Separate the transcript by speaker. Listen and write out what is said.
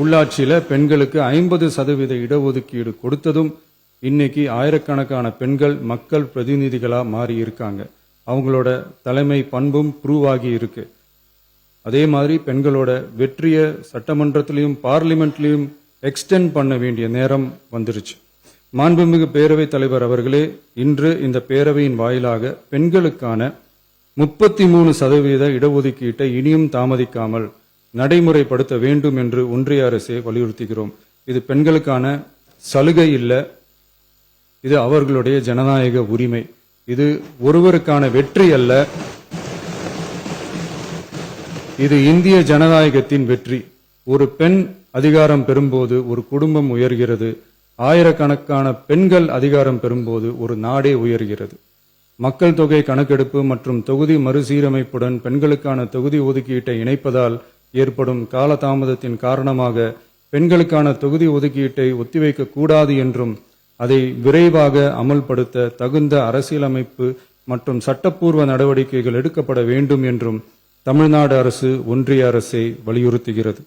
Speaker 1: உள்ளாட்சியில பெண்களுக்கு 50% இடஒதுக்கீடு கொடுத்ததும் இன்னைக்கு ஆயிரக்கணக்கான பெண்கள் மக்கள் பிரதிநிதிகளா மாறி இருக்காங்க. அவங்களோட தலைமை பண்பும் ப்ரூவ் ஆகி இருக்கு. அதே மாதிரி பெண்களோட வெற்றியை சட்டமன்றத்திலையும் பார்லிமெண்ட்லையும் எக்ஸ்டெண்ட் பண்ண வேண்டிய நேரம் வந்துருச்சு. மாண்புமிகு பேரவைத் தலைவர் அவர்களே, இன்று இந்த பேரவையின் வாயிலாக பெண்களுக்கான 33% இடஒதுக்கீட்டை இனியும் தாமதிக்காமல் நடைமுறைப்படுத்த வேண்டும் என்று ஒன்றிய அரசை வலியுறுத்துகிறோம். இது பெண்களுக்கான சலுகை இல்ல, இது அவர்களுடைய ஜனநாயக உரிமை. இது ஒருவருக்கான வெற்றி அல்ல, இது இந்திய ஜனநாயகத்தின் வெற்றி. ஒரு பெண் அதிகாரம் பெறும்போது ஒரு குடும்பம் உயர்கிறது. ஆயிரக்கணக்கான பெண்கள் அதிகாரம் பெறும்போது ஒரு நாடே உயர்கிறது. மக்கள் தொகை கணக்கெடுப்பு மற்றும் தொகுதி மறுசீரமைப்புடன் பெண்களுக்கான தொகுதி ஒதுக்கீட்டை இணைப்பதால் ஏற்படும் காலதாமதத்தின் காரணமாக பெண்களுக்கான தொகுதி ஒதுக்கீட்டை ஒத்திவைக்க கூடாது என்றும் அதை விரைவாக அமல்படுத்த தகுந்த அரசியலமைப்பு மற்றும் சட்டப்பூர்வ நடவடிக்கைகள் எடுக்கப்பட வேண்டும் என்றும் தமிழ்நாடு அரசு ஒன்றிய அரசை வலியுறுத்துகிறது.